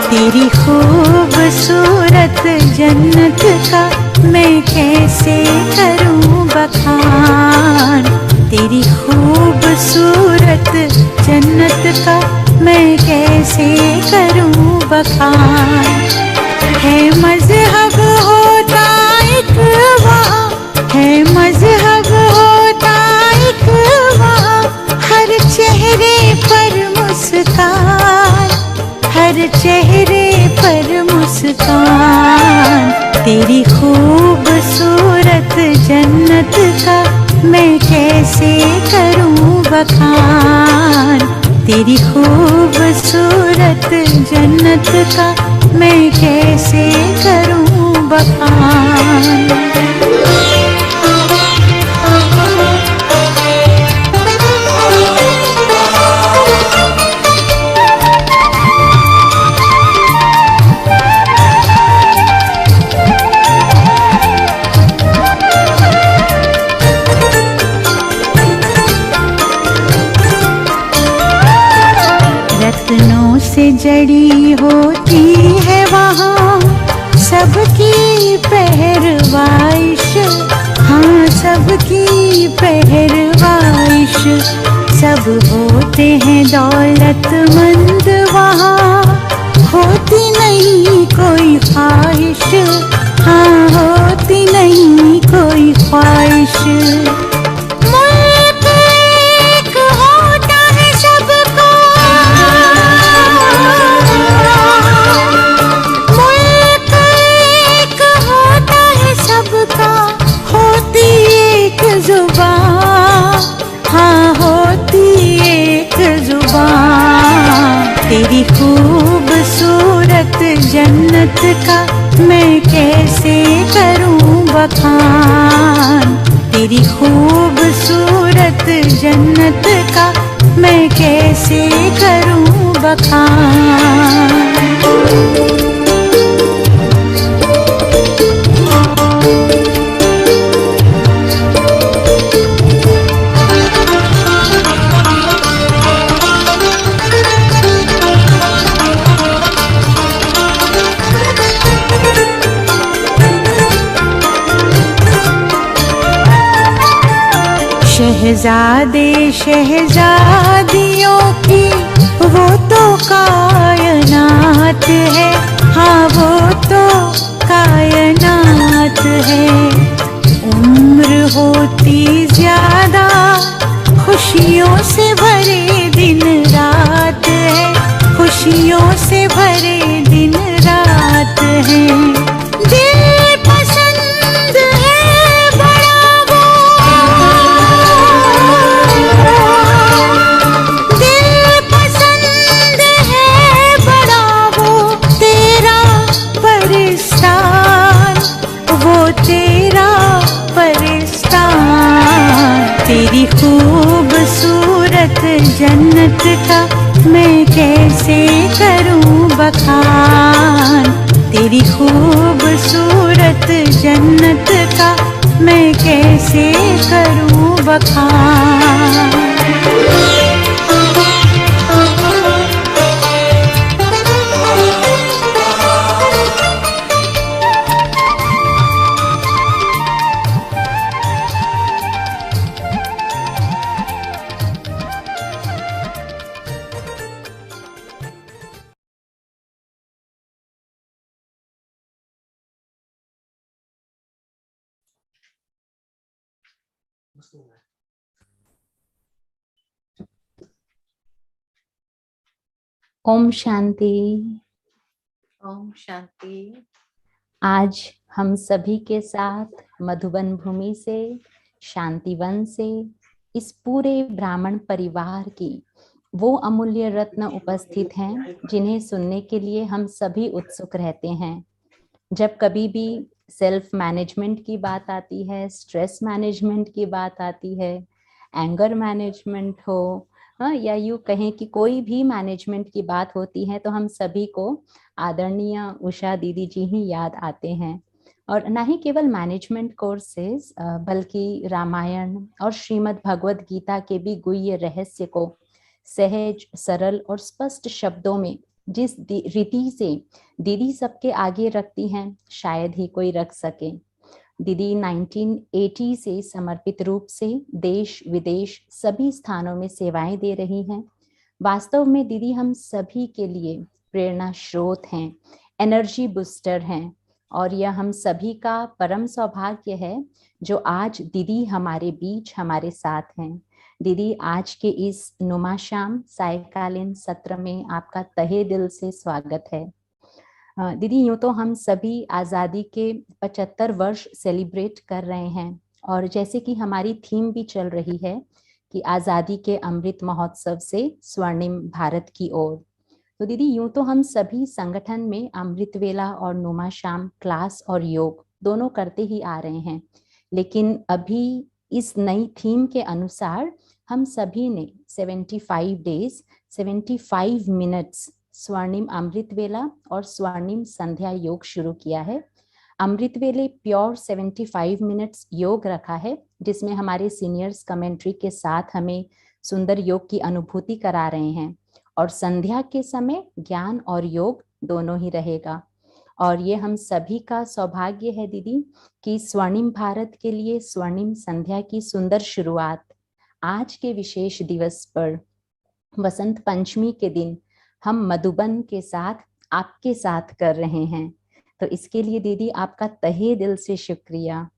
तेरी खूबसूरत जन्नत का मैं कैसे करूं बखान। तेरी खूबसूरत जन्नत का मैं कैसे करूं बखान। है मज़हब होता एक वहाँ, है मज़हब होता एक वहाँ, हर चेहरे पर मुस्कान, हर चेहरे पर मुस्कान। तेरी खूबसूरत जन्नत का मैं कैसे करूं बखान। तेरी खूबसूरत जन्नत का मैं कैसे करूं बखान। रत्नों से जड़ी होती है वहाँ सबकी पहरवाइश, हाँ सबकी पहरवाइश। सब होते हैं दौलतमंद वहाँ, होती नहीं कोई ख्वाहिश, हाँ होती नहीं कोई ख्वाहिश। तेरी खूबसूरत जन्नत का मैं कैसे करूं बखान। तेरी खूबसूरत जन्नत का मैं कैसे करूं बखान। शहजादे शहजादियों की वो तो कायनात है, हाँ वो तो कायनात है। उम्र होती ज्यादा, खुशियों से भरे दिन रात है, खुशियों से भरे दिन रात है। दिल पसंद है बड़ा वो, दिल पसंद है बड़ा वो तेरा परिस्तान, वो तेरा परिस्तान। तेरी खूबसूरत जन्नत का मैं कैसे करूं बखान, तेरी खूबसूरत जन्नत का मैं कैसे करूं बखान। ओम शांति। ओम शांति। आज हम सभी के साथ मधुबन भूमि से, शांतिवन से, इस पूरे ब्राह्मण परिवार की वो अमूल्य रत्न उपस्थित हैं जिन्हें सुनने के लिए हम सभी उत्सुक रहते हैं। जब कभी भी सेल्फ मैनेजमेंट की बात आती है, स्ट्रेस मैनेजमेंट की बात आती है, एंगर मैनेजमेंट हो, या यूँ कहें कि कोई भी मैनेजमेंट की बात होती है, तो हम सभी को आदरणीय उषा दीदी जी ही याद आते हैं। और ना ही केवल मैनेजमेंट कोर्सेज बल्कि रामायण और श्रीमद् भगवद गीता के भी गुह्य रहस्य को सहज, सरल और स्पष्ट शब्दों में जिस रीति से दीदी सबके आगे रखती हैं, शायद ही कोई रख सके। दीदी 1980 से समर्पित रूप से देश विदेश सभी स्थानों में सेवाएं दे रही हैं। वास्तव में दीदी हम सभी के लिए प्रेरणा स्रोत हैं, एनर्जी बूस्टर हैं, और यह हम सभी का परम सौभाग्य है जो आज दीदी हमारे बीच हमारे साथ हैं। दीदी, आज के इस नुमा शाम सायकालीन सत्र में आपका तहे दिल से स्वागत है। दीदी, यूँ तो हम सभी आज़ादी के 75 वर्ष सेलिब्रेट कर रहे हैं, और जैसे कि हमारी थीम भी चल रही है कि आज़ादी के अमृत महोत्सव से स्वर्णिम भारत की ओर, तो दीदी यूँ तो हम सभी संगठन में अमृत वेला और नुमा शाम क्लास और योग दोनों करते ही आ रहे हैं, लेकिन अभी इस नई थीम के अनुसार हम सभी ने 75 डेज 75 मिनट्स स्वर्णिम अमृत वेला और स्वर्णिम संध्या योग शुरू किया है। अमृत वेले प्योर 75 मिनट्स योग रखा है, जिसमें हमारे सीनियर्स कमेंट्री के साथ हमें सुंदर योग की अनुभूति करा रहे हैं, और संध्या के समय ज्ञान और योग दोनों ही रहेगा। और ये हम सभी का सौभाग्य है दीदी कि स्वर्णिम भारत के लिए स्वर्णिम संध्या की सुंदर शुरुआत आज के विशेष दिवस पर वसंत पंचमी के दिन हम मधुबन के साथ आपके साथ कर रहे हैं। तो इसके लिए दीदी आपका तहे दिल से शुक्रिया।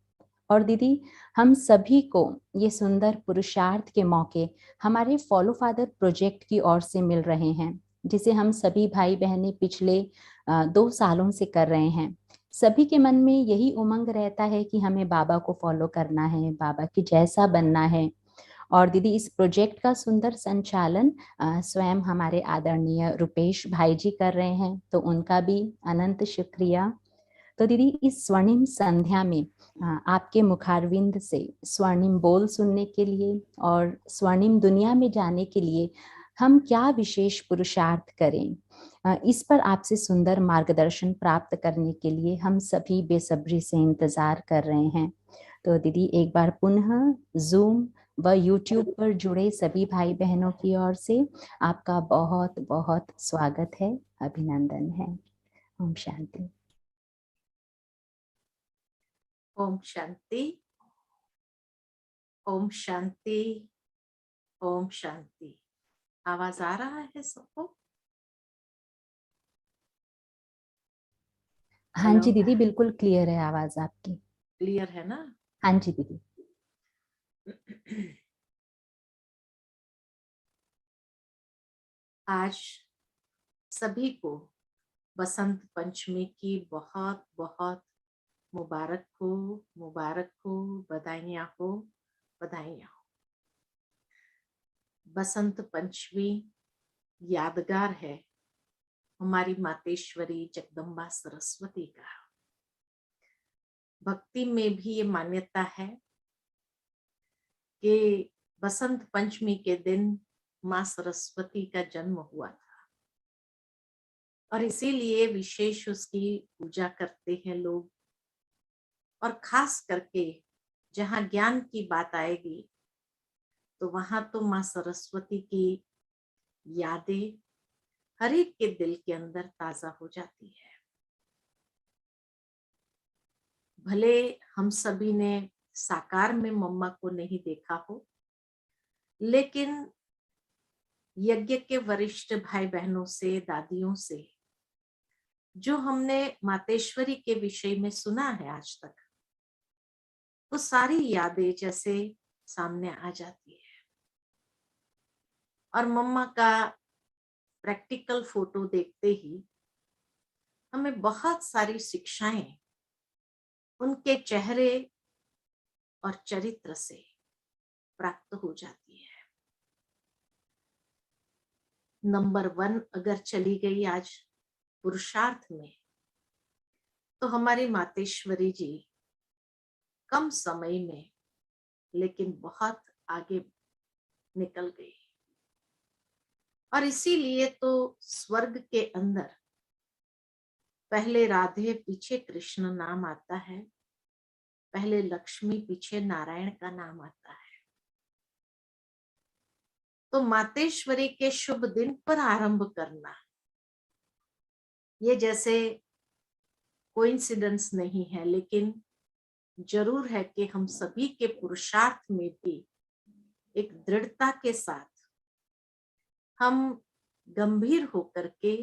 और दीदी, हम सभी को ये सुंदर पुरुषार्थ के मौके हमारे फॉलो फादर प्रोजेक्ट की ओर से मिल रहे हैं, जिसे हम सभी भाई बहनें पिछले 2 सालों से कर रहे हैं। सभी के मन में यही उमंग रहता है कि हमें बाबा को फॉलो करना है, बाबा की जैसा बनना है। और दीदी, इस प्रोजेक्ट का सुंदर संचालन स्वयं हमारे आदरणीय रुपेश भाई जी कर रहे हैं, तो उनका भी अनंत शुक्रिया। तो दीदी, इस स्वर्णिम संध्या में आपके मुखारविंद से स्वर्णिम बोल सुनने के लिए और स्वर्णिम दुनिया में जाने के लिए हम क्या विशेष पुरुषार्थ करें, इस पर आपसे सुंदर मार्गदर्शन प्राप्त करने के लिए हम सभी बेसब्री से इंतजार कर रहे हैं। तो दीदी, एक बार पुनः जूम व यूट्यूब पर जुड़े सभी भाई बहनों की ओर से आपका बहुत बहुत स्वागत है, अभिनंदन है। ओम शांति। ओम शांति। ओम शांति। ओम शांति। आवाज आ रहा है सबको? हाँ हेलो, जी दीदी, बिल्कुल क्लियर है आवाज आपकी। क्लियर है ना? हाँ जी दीदी। आज सभी को बसंत पंचमी की बहुत बहुत मुबारक हो, बधाइयाँ हो, बधाइयाँ हो। बसंत पंचमी यादगार है हमारी मातेश्वरी जगदम्बा सरस्वती का। भक्ति में भी ये मान्यता है कि बसंत पंचमी के दिन माँ सरस्वती का जन्म हुआ था और इसीलिए विशेष उसकी पूजा करते हैं लोग। और खास करके जहाँ ज्ञान की बात आएगी तो वहां तो माँ सरस्वती की यादें हर एक के दिल के अंदर ताजा हो जाती है। भले हम सभी ने साकार में मम्मा को नहीं देखा हो, लेकिन यज्ञ के वरिष्ठ भाई बहनों से, दादियों से जो हमने मातेश्वरी के विषय में सुना है आज तक, वो सारी यादें जैसे सामने आ जाती है। और मम्मा का प्रैक्टिकल फोटो देखते ही हमें बहुत सारी शिक्षाएं उनके चेहरे और चरित्र से प्राप्त हो जाती है। नंबर 1 अगर चली गई आज पुरुषार्थ में, तो हमारी मातेश्वरी जी कम समय में लेकिन बहुत आगे निकल गई। और इसीलिए तो स्वर्ग के अंदर पहले राधे पीछे कृष्ण नाम आता है, पहले लक्ष्मी पीछे नारायण का नाम आता है। तो मातेश्वरी के शुभ दिन पर आरंभ करना, ये जैसे कोइंसिडेंस नहीं है, लेकिन जरूर है कि हम सभी के पुरुषार्थ में भी एक दृढ़ता के साथ हम गंभीर होकर के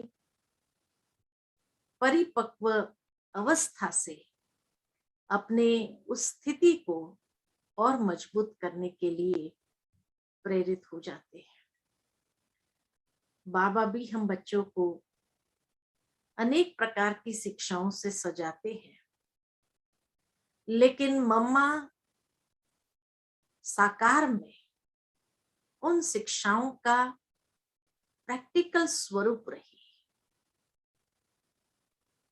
परिपक्व अवस्था से अपने उस स्थिति को और मजबूत करने के लिए प्रेरित हो जाते हैं। बाबा भी हम बच्चों को अनेक प्रकार की शिक्षाओं से सजाते हैं, लेकिन मम्मा साकार में उन शिक्षाओं का प्रैक्टिकल स्वरूप रही।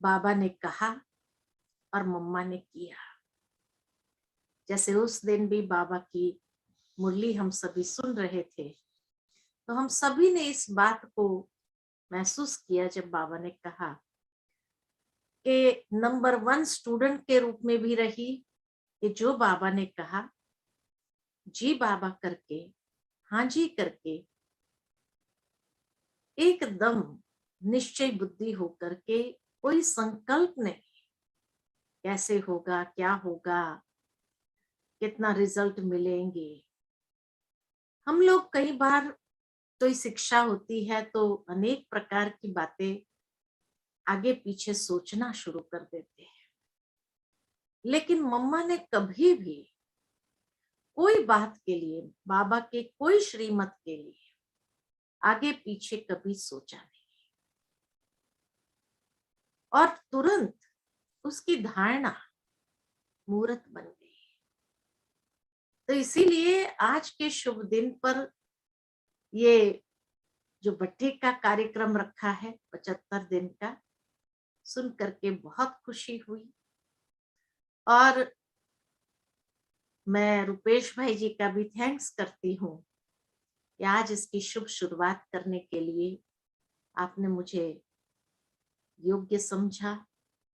बाबा ने कहा और मम्मा ने किया। जैसे उस दिन भी बाबा की मुरली हम सभी सुन रहे थे, तो हम सभी ने इस बात को महसूस किया जब बाबा ने कहा कि नंबर 1 स्टूडेंट के रूप में भी रही कि जो बाबा ने कहा जी बाबा करके, हाँ जी करके, एकदम निश्चय बुद्धि होकर के, कोई संकल्प नहीं कैसे होगा, क्या होगा, कितना रिजल्ट मिलेंगे। हम लोग कई बार कोई शिक्षा होती है तो अनेक प्रकार की बातें आगे पीछे सोचना शुरू कर देते हैं, लेकिन मम्मा ने कभी भी कोई बात के लिए, बाबा के कोई श्रीमत के लिए आगे पीछे कभी सोचा नहीं, और तुरंत उसकी धारणा मूर्त बन गई। तो इसीलिए आज के शुभ दिन पर ये जो बट्टे का कार्यक्रम रखा है 75 दिन का, सुन करके बहुत खुशी हुई। और मैं रुपेश भाई जी का भी थैंक्स करती हूँ कि आज इसकी शुभ शुरुआत करने के लिए आपने मुझे योग्य समझा,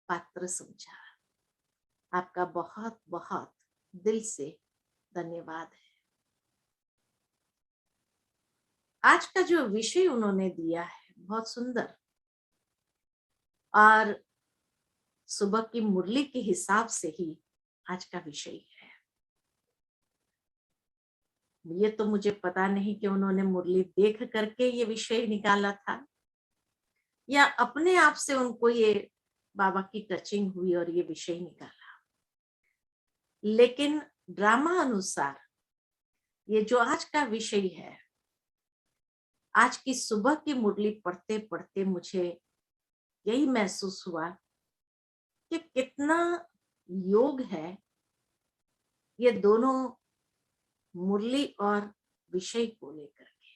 पात्र समझा। आपका बहुत बहुत दिल से धन्यवाद है। आज का जो विषय उन्होंने दिया है बहुत सुंदर, और सुबह की मुरली के हिसाब से ही आज का विषय है। ये तो मुझे पता नहीं कि उन्होंने मुरली देख करके ये विषय निकाला था या अपने आप से उनको ये बाबा की टचिंग हुई और ये विषय निकाला। लेकिन ड्रामा अनुसार ये जो आज का विषय है, आज की सुबह की मुरली पढ़ते पढ़ते मुझे यही महसूस हुआ कि कितना योग है ये दोनों मुरली और विषय को लेकर के।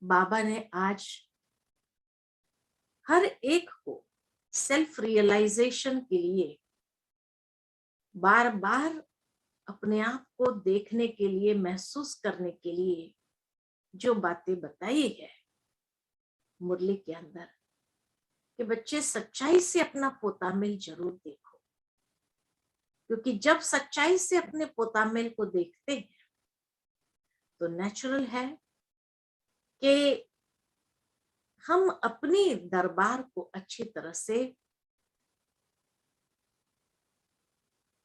बाबा ने आज हर एक को सेल्फ रियलाइजेशन के लिए, बार बार अपने आप को देखने के लिए, महसूस करने के लिए जो बातें बताई है मुरली के अंदर, कि बच्चे सच्चाई से अपना पोतामेल जरूर देखो, क्योंकि जब सच्चाई से अपने पोतामेल को देखते हैं तो नेचुरल है कि हम अपनी दरबार को अच्छी तरह से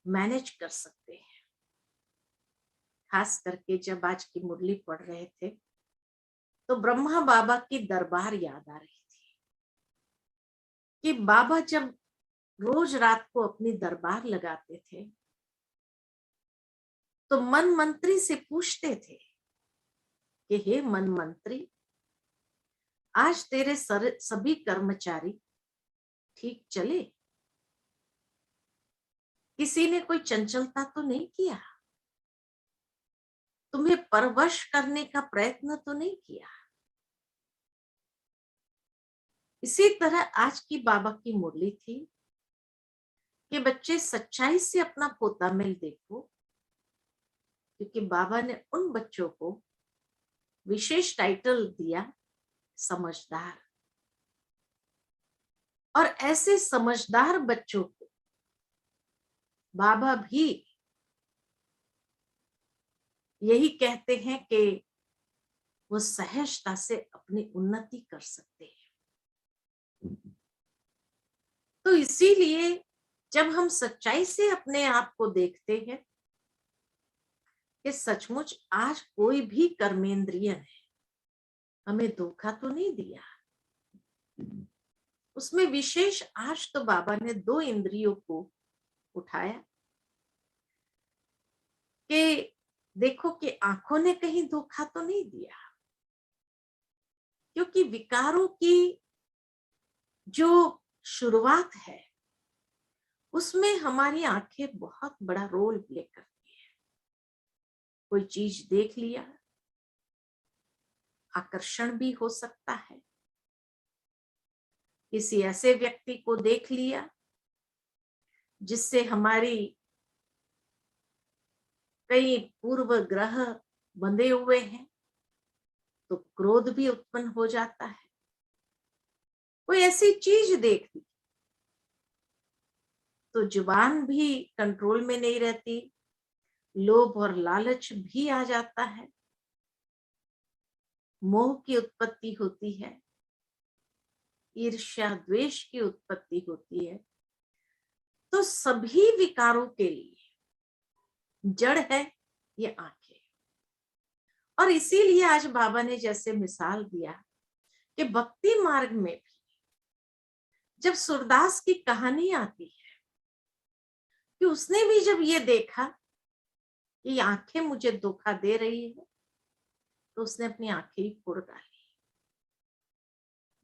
मैनेज कर सकते हैं। खास करके जब आज की मुरली पढ़ रहे थे तो ब्रह्मा बाबा की दरबार याद आ रही थी कि बाबा जब रोज रात को अपनी दरबार लगाते थे तो मन मंत्री से पूछते थे कि हे मन मंत्री, आज तेरे सभी कर्मचारी ठीक चले? किसी ने कोई चंचलता तो नहीं किया? तुम्हें परवश करने का प्रयत्न तो नहीं किया? इसी तरह आज की बाबा की मुरली थी कि बच्चे सच्चाई से अपना पोतामेल देखो, क्योंकि बाबा ने उन बच्चों को विशेष टाइटल दिया समझदार, और ऐसे समझदार बच्चों को बाबा भी यही कहते हैं कि वो सहजता से अपनी उन्नति कर सकते हैं। तो इसीलिए जब हम सच्चाई से अपने आप को देखते हैं कि सचमुच आज कोई भी कर्मेंद्रिय ने हमें धोखा तो नहीं दिया, उसमें विशेष आज तो बाबा ने 2 इंद्रियों को उठाया कि देखो कि आंखों ने कहीं धोखा तो नहीं दिया, क्योंकि विकारों की जो शुरुआत है उसमें हमारी आंखें बहुत बड़ा रोल प्ले करती है। कोई चीज देख लिया, आकर्षण भी हो सकता है, किसी ऐसे व्यक्ति को देख लिया जिससे हमारी कई पूर्व ग्रह बंधे हुए हैं तो क्रोध भी उत्पन्न हो जाता है। कोई ऐसी चीज देख ली तो जुबान भी कंट्रोल में नहीं रहती, लोभ और लालच भी आ जाता है, मोह की उत्पत्ति होती है, ईर्ष्या द्वेष की उत्पत्ति होती है। तो सभी विकारों के लिए जड़ है ये आंखें। और इसीलिए आज बाबा ने जैसे मिसाल दिया कि भक्ति मार्ग में भी जब सूरदास की कहानी आती है कि उसने भी जब ये देखा कि ये आंखें मुझे धोखा दे रही है तो उसने अपनी आंखें ही फोड़ डाली।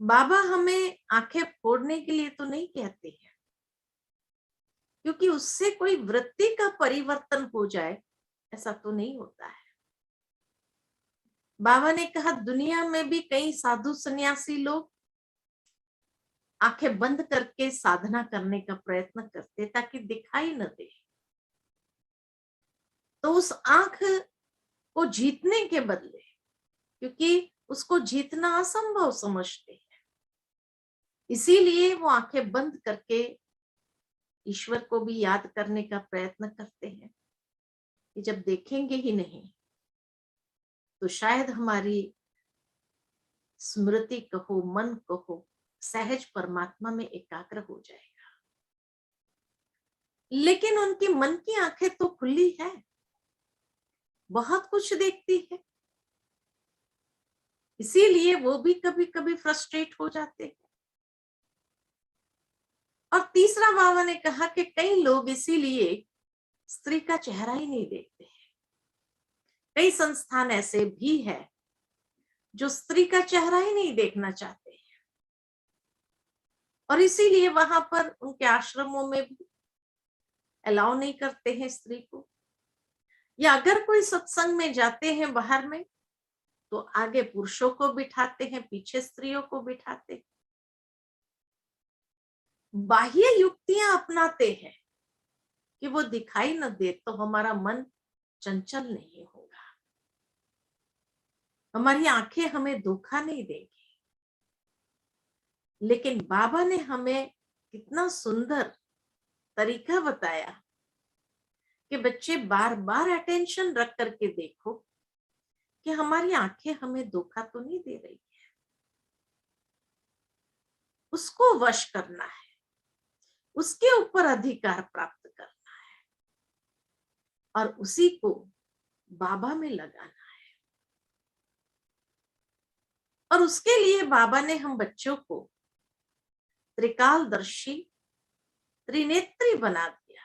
बाबा हमें आंखें फोड़ने के लिए तो नहीं कहते हैं, क्योंकि उससे कोई वृत्ति का परिवर्तन हो जाए ऐसा तो नहीं होता है। बाबा ने कहा दुनिया में भी कई साधु सन्यासी लोग आंखें बंद करके साधना करने का प्रयत्न करते ताकि दिखाई न दे, तो उस आंख को जीतने के बदले, क्योंकि उसको जीतना असंभव समझते हैं, इसीलिए वो आंखें बंद करके ईश्वर को भी याद करने का प्रयत्न करते हैं कि जब देखेंगे ही नहीं तो शायद हमारी स्मृति कहो, मन कहो, सहज परमात्मा में एकाग्र हो जाएगा। लेकिन उनकी मन की आंखें तो खुली है, बहुत कुछ देखती है, इसीलिए वो भी कभी कभी फ्रस्ट्रेट हो जाते हैं। और तीसरा बाबा ने कहा कि कई लोग इसीलिए स्त्री का चेहरा ही नहीं देखते हैं। कई संस्थान ऐसे भी है जो स्त्री का चेहरा ही नहीं देखना चाहते हैं, और इसीलिए वहां पर उनके आश्रमों में भी अलाउ नहीं करते हैं स्त्री को, या अगर कोई सत्संग में जाते हैं बाहर में तो आगे पुरुषों को बिठाते हैं, पीछे स्त्रियों को बिठाते हैं। बाह्य युक्तियां अपनाते हैं कि वो दिखाई न दे तो हमारा मन चंचल नहीं होगा, हमारी आंखें हमें धोखा नहीं देंगी। लेकिन बाबा ने हमें कितना सुंदर तरीका बताया कि बच्चे बार बार अटेंशन रख करके देखो कि हमारी आंखें हमें धोखा तो नहीं दे रही है। उसको वश करना है, उसके ऊपर अधिकार प्राप्त करना है और उसी को बाबा में लगाना है। और उसके लिए बाबा ने हम बच्चों को त्रिकालदर्शी, त्रिनेत्री बना दिया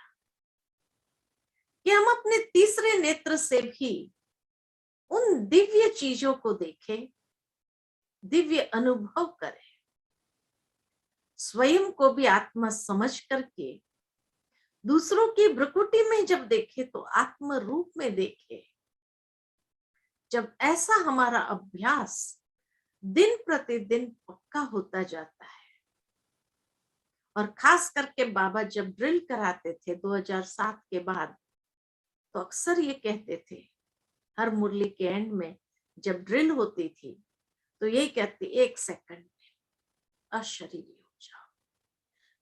कि हम अपने तीसरे नेत्र से भी उन दिव्य चीजों को देखें, दिव्य अनुभव करें, स्वयं को भी आत्मा समझ करके दूसरों की भ्रुकुटी में जब देखे तो आत्म रूप में देखे। जब ऐसा हमारा अभ्यास दिन प्रतिदिन पक्का होता जाता है, और खास करके बाबा जब ड्रिल कराते थे 2007 के बाद, तो अक्सर ये कहते थे हर मुरली के एंड में जब ड्रिल होती थी तो यही कहती 1 सेकंड में अशरीरी हो जाओ।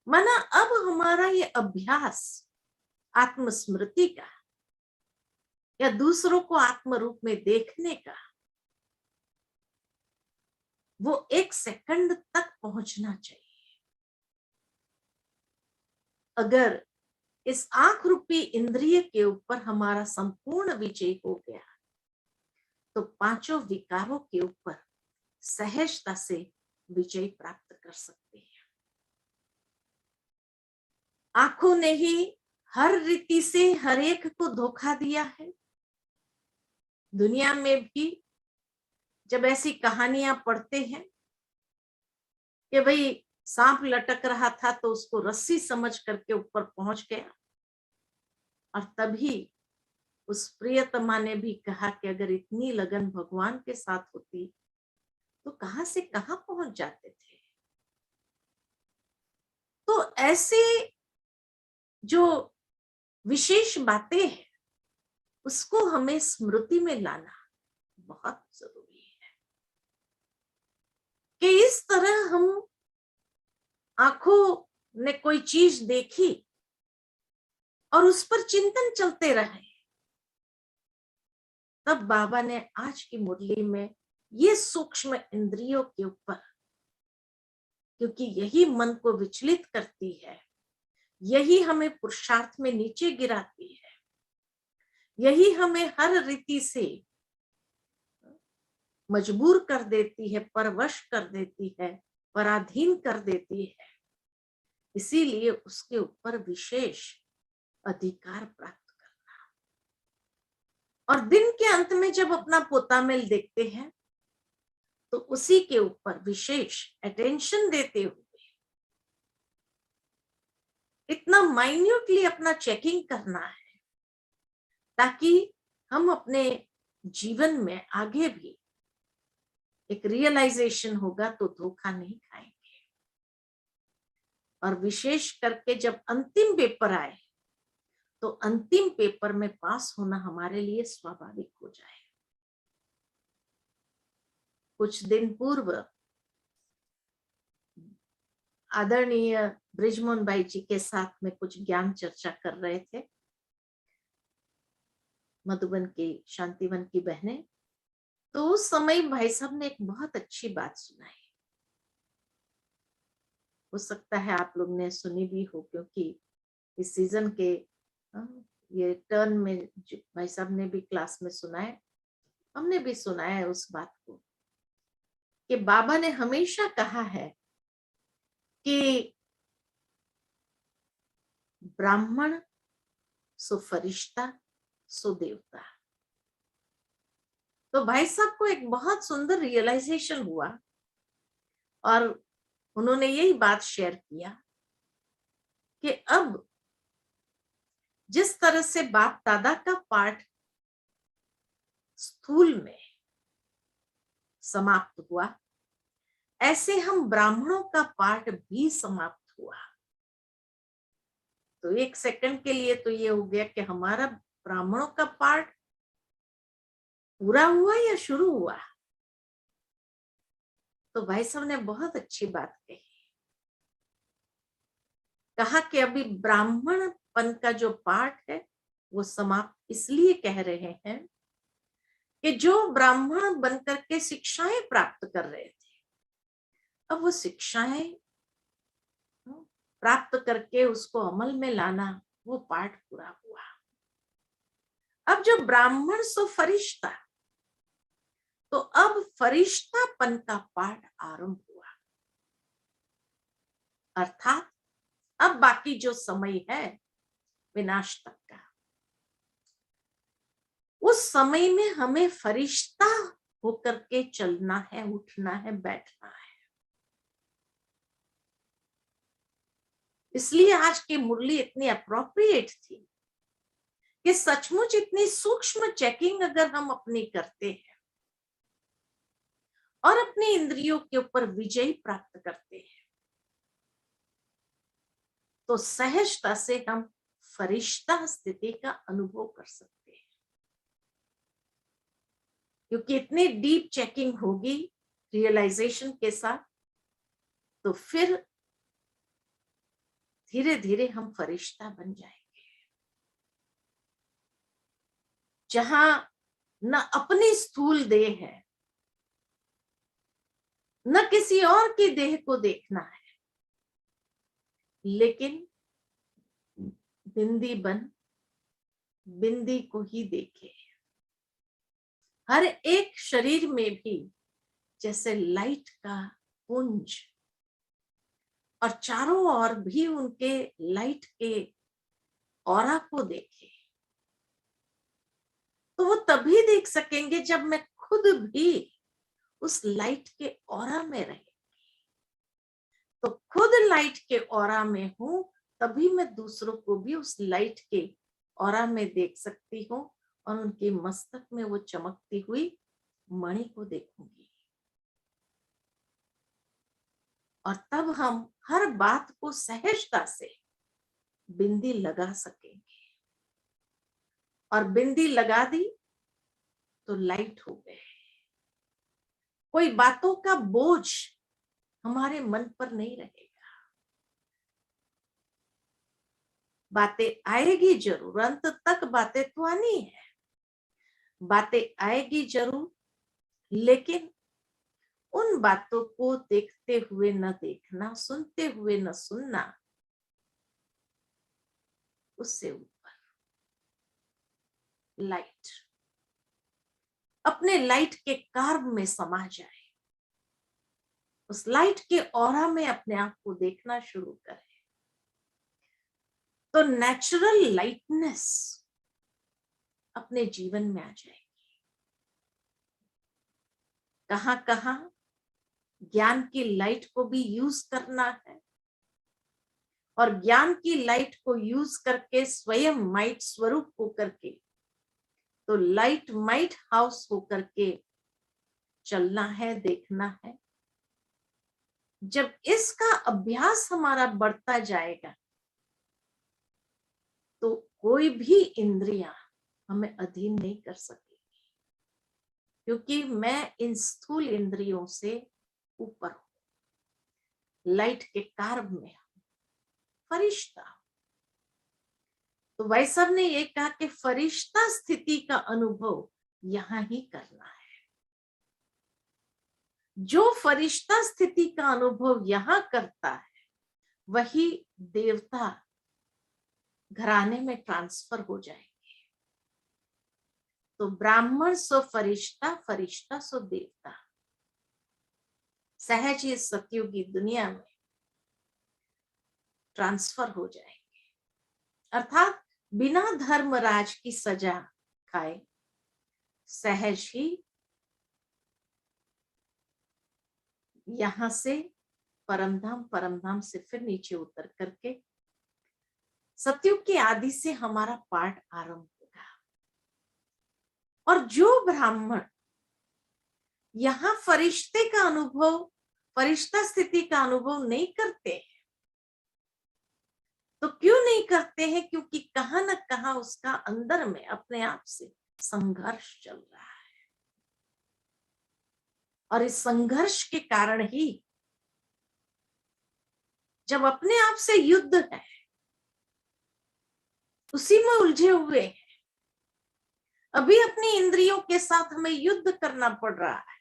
माना अब हमारा ये अभ्यास आत्मस्मृति का या दूसरों को आत्म रूप में देखने का, वो 1 सेकंड तक पहुंचना चाहिए। अगर इस आंख रूपी इंद्रिय के ऊपर हमारा संपूर्ण विजय हो गया तो पांचों विकारों के ऊपर सहजता से विजय प्राप्त कर सकते हैं। आंखों ने ही हर रीति से हर एक को धोखा दिया है। दुनिया में भी जब ऐसी कहानियां पढ़ते हैं कि भाई सांप लटक रहा था तो उसको रस्सी समझ करके ऊपर पहुंच गया, और तभी उस प्रियतमा ने भी कहा कि अगर इतनी लगन भगवान के साथ होती तो कहां से कहां पहुंच जाते थे। तो ऐसे जो विशेष बातें हैं उसको हमें स्मृति में लाना बहुत जरूरी है कि इस तरह हम आंखों ने कोई चीज देखी और उस पर चिंतन चलते रहे। तब बाबा ने आज की मुरली में ये सूक्ष्म इंद्रियों के ऊपर, क्योंकि यही मन को विचलित करती है, यही हमें पुरुषार्थ में नीचे गिराती है, यही हमें हर रीति से मजबूर कर देती है, परवश कर देती है, पराधीन कर देती है। इसीलिए उसके ऊपर विशेष अधिकार प्राप्त करना। और दिन के अंत में जब अपना पोतामेल देखते हैं तो उसी के ऊपर विशेष अटेंशन देते हुए इतना माइन्यूटली अपना चेकिंग करना है ताकि हम अपने जीवन में आगे भी एक रियलाइजेशन होगा तो धोखा नहीं खाएंगे। और विशेष करके जब अंतिम पेपर आए तो अंतिम पेपर में पास होना हमारे लिए स्वाभाविक हो जाए। कुछ दिन पूर्व आदरणीय ब्रिजमोहन भाई जी के साथ में कुछ ज्ञान चर्चा कर रहे थे, मधुबन की शांतिवन की बहनें। तो उस समय भाई साहब ने एक बहुत अच्छी बात सुनाई। हो सकता है आप लोग ने सुनी भी हो, क्योंकि इस सीजन के ये टर्न में भाई साहब ने भी क्लास में सुना है, हमने भी सुना है उस बात को कि बाबा ने हमेशा कहा है कि ब्राह्मण सो फरिश्ता सो देवता। तो भाई साहब को एक बहुत सुंदर रियलाइजेशन हुआ और उन्होंने यही बात शेयर किया कि अब जिस तरह से बाप दादा का पाठ स्थूल में समाप्त हुआ, ऐसे हम ब्राह्मणों का पाठ भी समाप्त हुआ। तो एक सेकंड के लिए तो ये हो गया कि हमारा ब्राह्मणों का पाठ पूरा हुआ या शुरू हुआ। तो भाई साहब ने बहुत अच्छी बात कही, कहा कि अभी ब्राह्मणपन का जो पाठ है वो समाप्त इसलिए कह रहे हैं कि जो ब्राह्मण बनकर के शिक्षाएं प्राप्त कर रहे थे, अब वो शिक्षाएं प्राप्त करके उसको अमल में लाना, वो पाठ पूरा हुआ। अब जो ब्राह्मण सो फरिश्ता, तो अब फरिश्तापन का पाठ आरंभ हुआ। अर्थात अब बाकी जो समय है विनाश तक का, उस समय में हमें फरिश्ता होकर के चलना है, उठना है, बैठना है। इसलिए आज की मुरली इतनी अप्रोप्रिएट थी कि सचमुच इतनी सूक्ष्म चेकिंग अगर हम अपनी करते हैं और अपनी इंद्रियों के ऊपर विजय प्राप्त करते हैं, तो सहजता से हम फरिश्ता स्थिति का अनुभव कर सकते हैं। क्योंकि इतनी डीप चेकिंग होगी रियलाइजेशन के साथ, तो फिर धीरे धीरे हम फरिश्ता बन जाएंगे, जहां न अपनी स्थूल देह है, न किसी और की देह को देखना है, लेकिन बिंदी बन बिंदी को ही देखे। हर एक शरीर में भी जैसे लाइट का पुंज, और चारों ओर भी उनके लाइट के ऑरा को देखे, तो वो तभी देख सकेंगे जब मैं खुद भी उस लाइट के ऑरा में रहे। तो खुद लाइट के ऑरा में हूं, तभी मैं दूसरों को भी उस लाइट के ऑरा में देख सकती हूँ और उनके मस्तक में वो चमकती हुई मणि को देखूंगी। और तब हम हर बात को सहजता से बिंदी लगा सकेंगे, और बिंदी लगा दी तो लाइट हो गए। कोई बातों का बोझ हमारे मन पर नहीं रहेगा। बातें आएगी जरूर, अंत तक बातें तो आनी है, बातें आएगी जरूर, लेकिन उन बातों को देखते हुए न देखना, सुनते हुए न सुनना, उससे ऊपर लाइट अपने लाइट के कार्ब में समा जाए, उस लाइट के ऑरा में अपने आप को देखना शुरू करे, तो नेचुरल लाइटनेस अपने जीवन में आ जाएगी। कहां कहां ज्ञान की लाइट को भी यूज करना है, और ज्ञान की लाइट को यूज करके स्वयं माइट स्वरूप होकर के, तो लाइट माइट हाउस होकर के चलना है, देखना है। जब इसका अभ्यास हमारा बढ़ता जाएगा, तो कोई भी इंद्रियां हमें अधीन नहीं कर सकेगी, क्योंकि मैं इन स्थूल इंद्रियों से ऊपर हूं, लाइट के कार्ब में हूं, फरिश्ता। तो भाई साहब ने ये कहा कि फरिश्ता स्थिति का अनुभव यहां ही करना है। जो फरिश्ता स्थिति का अनुभव यहां करता है, वही देवता घराने में ट्रांसफर हो जाएंगे। तो ब्राह्मण सो फरिश्ता, फरिश्ता सो देवता, सहज ही सतयुगी दुनिया में ट्रांसफर हो जाएंगे। अर्थात बिना धर्मराज की सजा खाए सहज ही यहां से परमधाम से फिर नीचे उतर करके सतयुग की आदि से हमारा पाठ आरंभ होगा। और जो ब्राह्मण यहां फरिश्ते का अनुभव, फरिश्ता स्थिति का अनुभव नहीं करते हैं, तो क्यों नहीं करते हैं? क्योंकि कहां न कहां उसका अंदर में अपने आप से संघर्ष चल रहा है, और इस संघर्ष के कारण ही जब अपने आप से युद्ध है, उसी में उलझे हुए हैं, अभी अपनी इंद्रियों के साथ हमें युद्ध करना पड़ रहा है,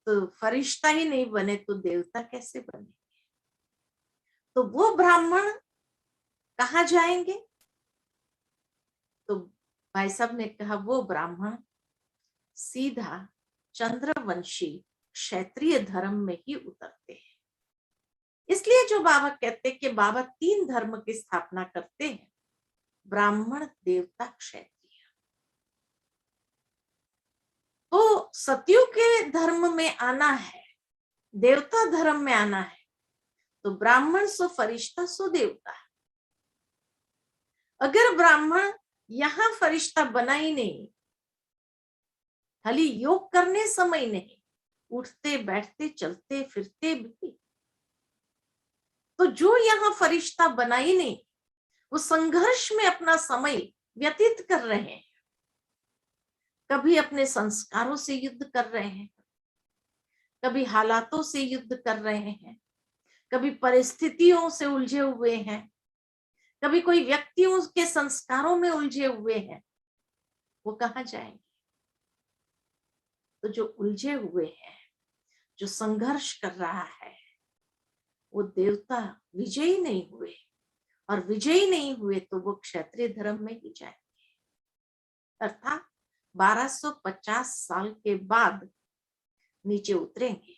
तो फरिश्ता ही नहीं बने तो देवता कैसे बने? तो वो ब्राह्मण कहाँ जाएंगे? तो भाई साहब ने कहा वो ब्राह्मण सीधा चंद्रवंशी क्षत्रिय धर्म में ही उतरते हैं। इसलिए जो बाबा कहते हैं कि बाबा 3 धर्म की स्थापना करते हैं, ब्राह्मण, देवता, क्षत्रिय। तो सतयुग के धर्म में आना है, देवता धर्म में आना है, तो ब्राह्मण सो फरिश्ता सो देवता। अगर ब्राह्मण यहां फरिश्ता बना ही नहीं, खाली योग करने समय नहीं, उठते बैठते चलते फिरते भी, तो जो यहाँ फरिश्ता बना ही नहीं, वो संघर्ष में अपना समय व्यतीत कर रहे हैं। कभी अपने संस्कारों से युद्ध कर रहे हैं, कभी हालातों से युद्ध कर रहे हैं, कभी परिस्थितियों से उलझे हुए हैं, कभी कोई व्यक्तियों के संस्कारों में उलझे हुए हैं, वो कहाँ जाएंगे? तो जो उलझे हुए हैं, जो संघर्ष कर रहा है, वो देवता विजयी नहीं हुए, और विजयी नहीं हुए तो वो क्षत्रिय धर्म में ही जाएंगे। अर्थात 1250 साल के बाद नीचे उतरेंगे।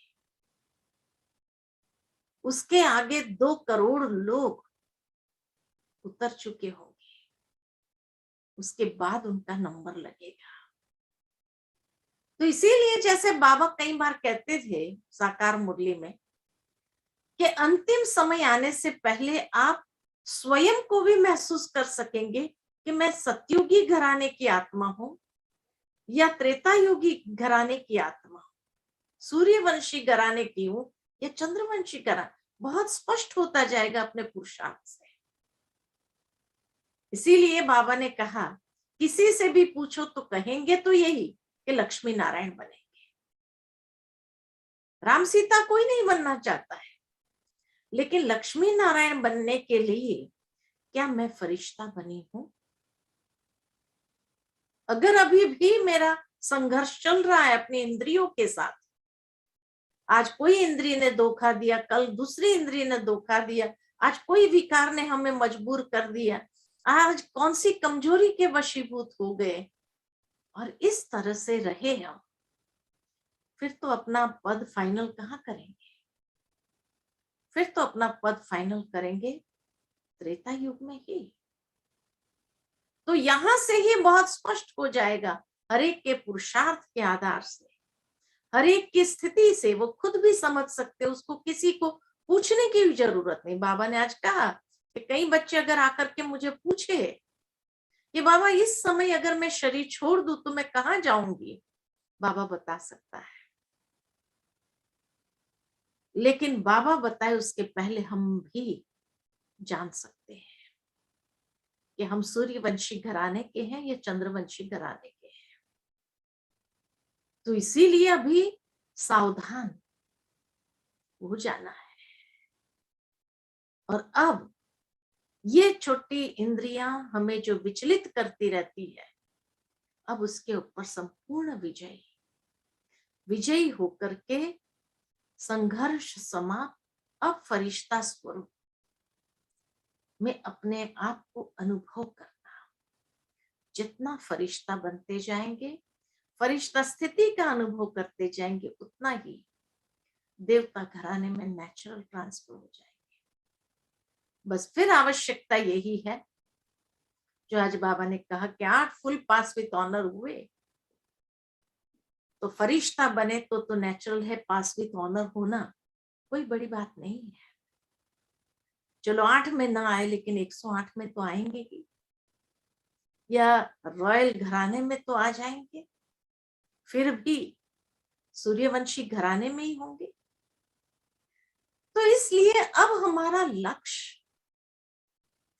उसके आगे 2 करोड़ लोग उतर चुके होंगे, उसके बाद उनका नंबर लगेगा। तो इसीलिए जैसे बाबा कई बार कहते थे साकार मुरली में कि अंतिम समय आने से पहले आप स्वयं को भी महसूस कर सकेंगे कि मैं सतयुगी घराने की आत्मा हूं या त्रेता युगी घराने की आत्मा हूं, सूर्यवंशी घराने की हूं या चंद्रवंशी घराने, बहुत स्पष्ट होता जाएगा अपने पुरुषार्थ से। इसीलिए बाबा ने कहा किसी से भी पूछो तो कहेंगे तो यही कि लक्ष्मी नारायण बनेंगे। राम सीता कोई नहीं बनना चाहता है, लेकिन लक्ष्मी नारायण बनने के लिए क्या मैं फरिश्ता बनी हूं? अगर अभी भी मेरा संघर्ष चल रहा है अपनी इंद्रियों के साथ, आज कोई इंद्रिय ने धोखा दिया, कल दूसरी इंद्रिय ने धोखा दिया, आज कोई विकार ने हमें मजबूर कर दिया, आज कौन सी कमजोरी के वशीभूत हो गए, और इस तरह से रहे हम, फिर तो अपना पद फाइनल कहाँ करेंगे? फिर तो अपना पद फाइनल करेंगे त्रेता युग में ही। तो यहां से ही बहुत स्पष्ट हो जाएगा, हर एक के पुरुषार्थ के आधार से, हर एक की स्थिति से वो खुद भी समझ सकते, उसको किसी को पूछने की भी जरूरत नहीं। बाबा ने आज कहा कि कई बच्चे अगर आकर के मुझे पूछे कि बाबा इस समय अगर मैं शरीर छोड़ दूं तो मैं कहाँ जाऊंगी, बाबा बता सकता है, लेकिन बाबा बताए उसके पहले हम भी जान सकते हैं कि हम सूर्यवंशी घराने के हैं या चंद्रवंशी घराने के हैं। तो इसीलिए अभी सावधान हो जाना है। और अब ये छोटी इंद्रियां हमें जो विचलित करती रहती है, अब उसके ऊपर संपूर्ण विजयी होकर के संघर्ष समाप्त, अब फरिश्ता स्वरूप में अपने आप को अनुभव करना। जितना फरिश्ता बनते जाएंगे, फरिश्ता स्थिति का अनुभव करते जाएंगे, उतना ही देवता घराने में नेचुरल ट्रांसफर हो जाएंगे। बस फिर आवश्यकता यही है जो आज बाबा ने कहा कि 8 फुल पास विथ ऑनर हुए तो फरिश्ता बने तो नेचुरल है पास विथ ऑनर होना, कोई बड़ी बात नहीं है। चलो 8 में ना आए लेकिन 108 में तो आएंगे ही, या रॉयल घराने में तो आ जाएंगे, फिर भी सूर्यवंशी घराने में ही होंगे। तो इसलिए अब हमारा लक्ष्य,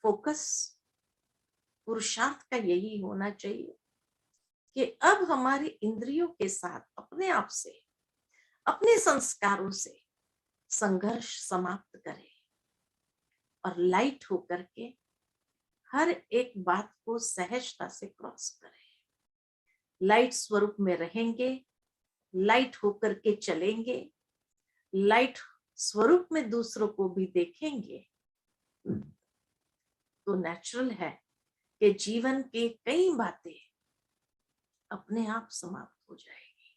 फोकस, पुरुषार्थ का यही होना चाहिए कि अब हमारे इंद्रियों के साथ अपने आप से, अपने संस्कारों से संघर्ष समाप्त करें और लाइट होकर के हर एक बात को सहजता से क्रॉस करें। लाइट स्वरूप में रहेंगे, लाइट होकर के चलेंगे, लाइट स्वरूप में दूसरों को भी देखेंगे, तो नेचुरल है कि जीवन के कई बातें अपने आप समाप्त हो जाएगी।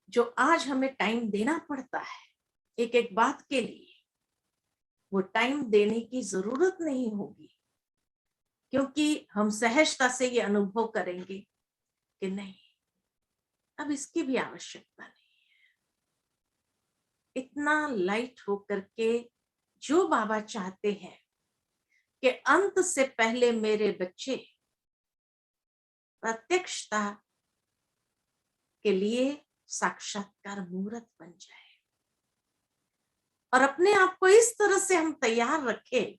जो आज हमें टाइम देना पड़ता है एक एक बात के लिए, वो टाइम देने की जरूरत नहीं होगी, क्योंकि हम सहजता से ये अनुभव करेंगे कि नहीं, अब इसकी भी आवश्यकता नहीं है। इतना लाइट होकर के जो बाबा चाहते हैं कि अंत से पहले मेरे बच्चे प्रत्यक्षता के लिए साक्षात्कार मूर्त बन जाए, और अपने आप को इस तरह से हम तैयार रखें,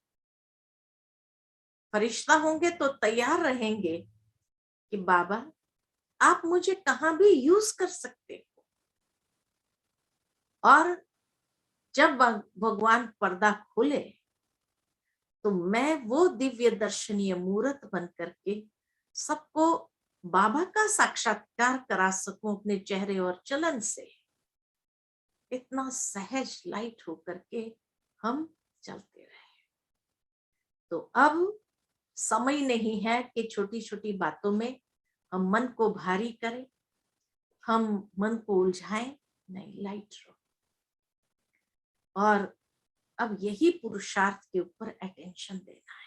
फरिश्ता होंगे तो तैयार रहेंगे कि बाबा आप मुझे कहां भी यूज कर सकते हो। और जब भगवान पर्दा खोले तो मैं वो दिव्य दर्शनीय मूर्त बन करके सबको बाबा का साक्षात्कार करा सकूं अपने चेहरे और चलन से। इतना सहज लाइट होकर के हम चलते रहे। तो अब समय नहीं है कि छोटी छोटी बातों में हम मन को भारी करें, हम मन को उलझाएं, नहीं, लाइट रहो। और अब यही पुरुषार्थ के ऊपर अटेंशन देना है।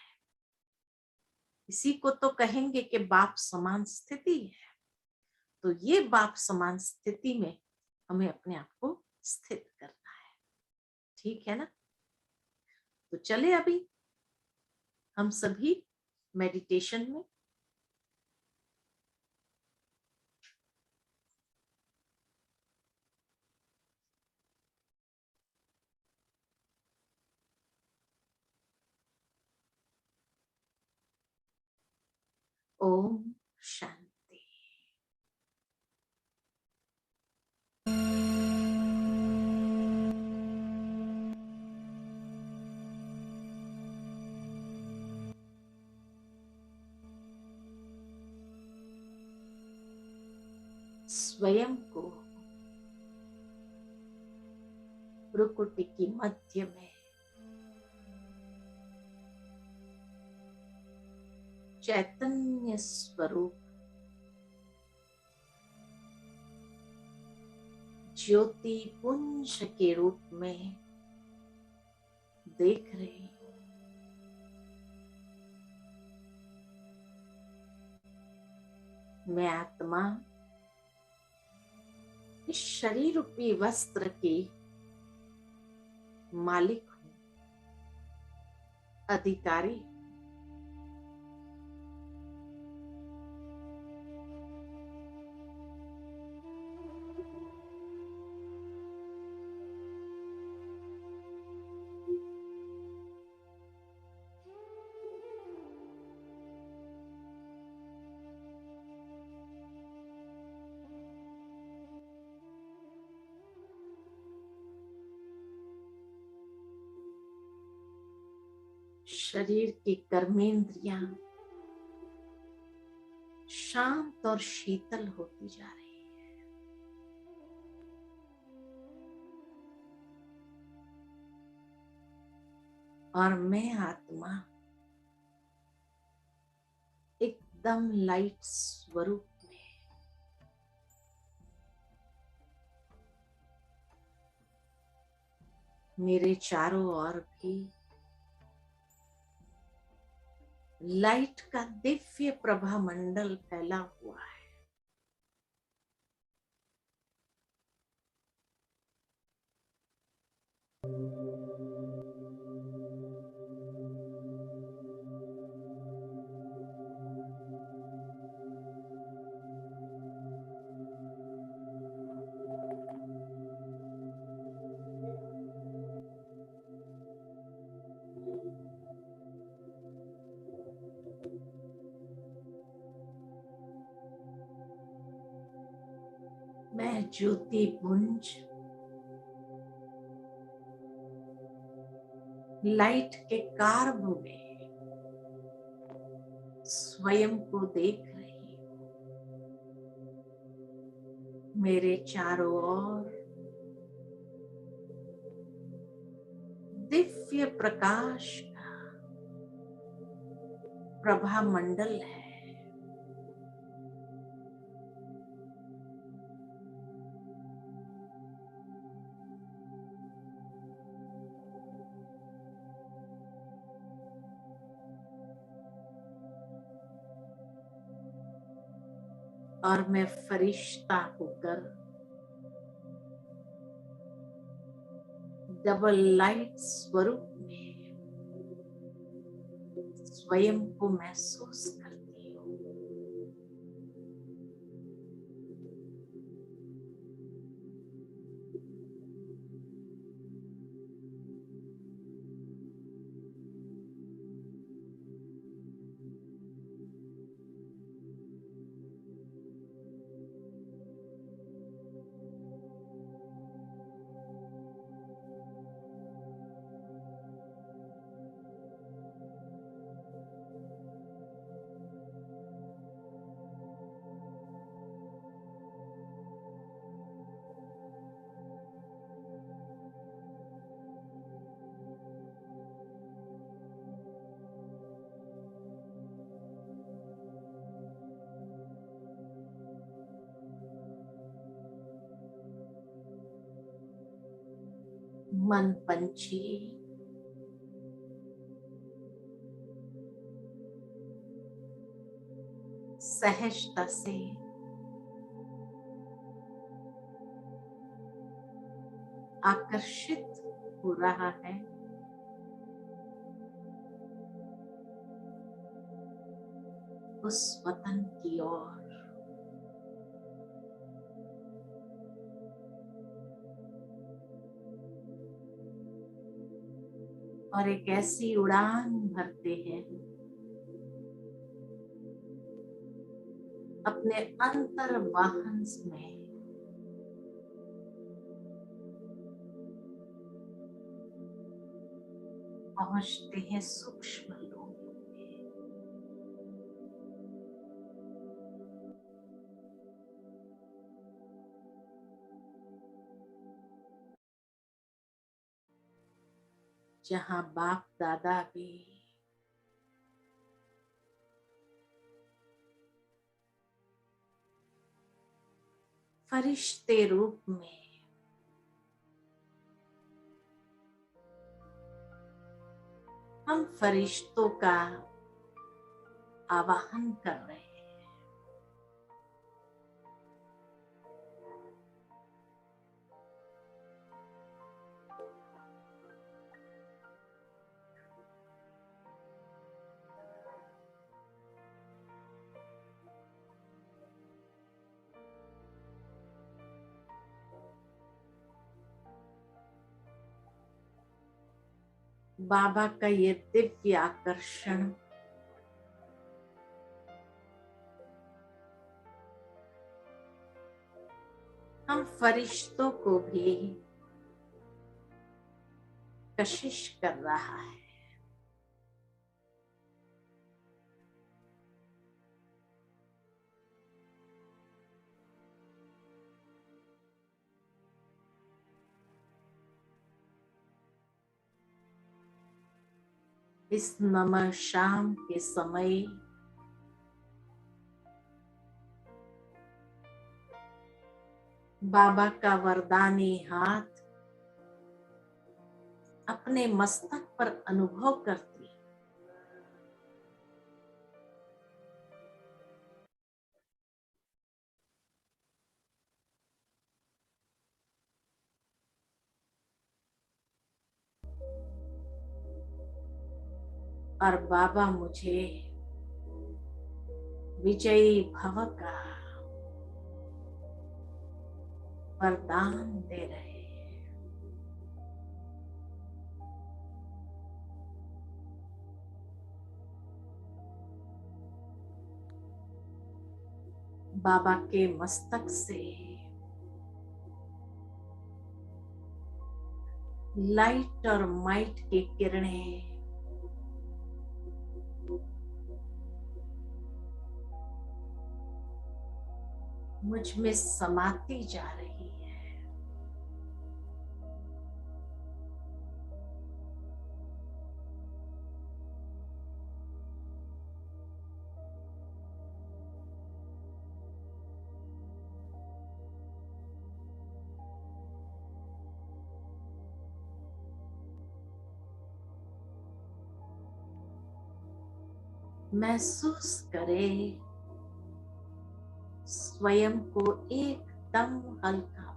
इसी को तो कहेंगे कि बाप समान स्थिति है। तो ये बाप समान स्थिति में हमें अपने आप को स्थित करना है, ठीक है ना। तो चले अभी हम सभी मेडिटेशन में। ओम शांति। स्वयं को भ्रुकुटी की मध्य में चैतन्य स्वरूप ज्योति पुंज के रूप में देख रहे हैं। मैं आत्मा इस शरीर रूपी वस्त्र की मालिक हूं, अधिकारी। शरीर की कर्मेंद्रियां शांत और शीतल होती जा रही है। और मैं आत्मा एकदम लाइट स्वरूप में मेरे चारों ओर भी लाइट का दिव्य प्रभा मंडल फैला हुआ है। मैं ज्योति पुंज लाइट के कार्ब में स्वयं को देख रही हूँ। मेरे चारों ओर दिव्य प्रकाश का प्रभा मंडल है। और मैं फरिश्ता होकर डबल लाइट स्वरूप में स्वयं को महसूस करती हूँ। मन पंछी सहजता से आकर्षित हो रहा है। उस वतन की ओर और एक ऐसी उड़ान भरते हैं अपने अंतर वाहन में। पहुंचते हैं सूक्ष्म लोक में। जहां बाप दादा भी फरिश्ते रूप में हम फरिश्तों का आवाहन कर रहे हैं। बाबा का ये दिव्य आकर्षण हम फरिश्तों को भी कशिश कर रहा है। इस नमः शाम के समय बाबा का वरदानी हाथ अपने मस्तक पर अनुभव करती और बाबा मुझे विजयी भव का वरदान दे रहे हैं। बाबा के मस्तक से लाइट और माइट की किरणें मुझ में समाती जा रही है। महसूस करें स्वयं को एकदम हल्का।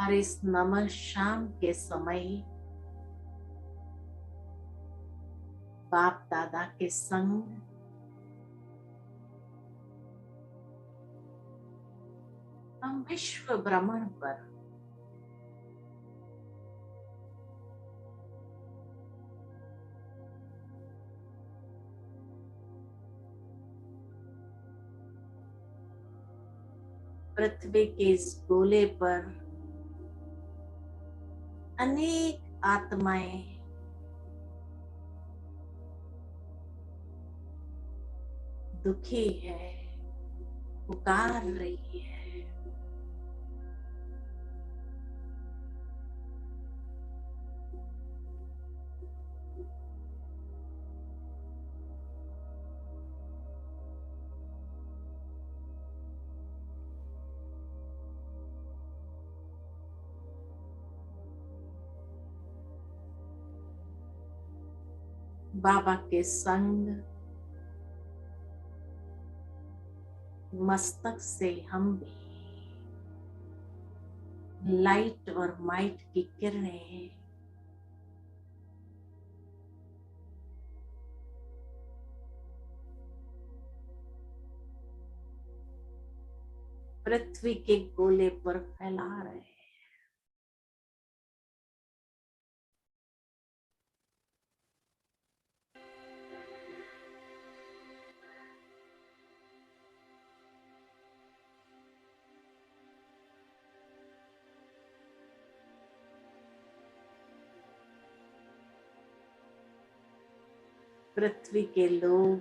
और इस नमः शाम के समय बाप दादा के संग हम विश्व भ्रमण पर पृथ्वी के इस गोले पर अनेक आत्माएं दुखी है, पुकार रही है। बाबा के संग मस्तक से हम भी लाइट और माइट की किरणें पृथ्वी के गोले पर फैला रहे हैं। पृथ्वी के लोग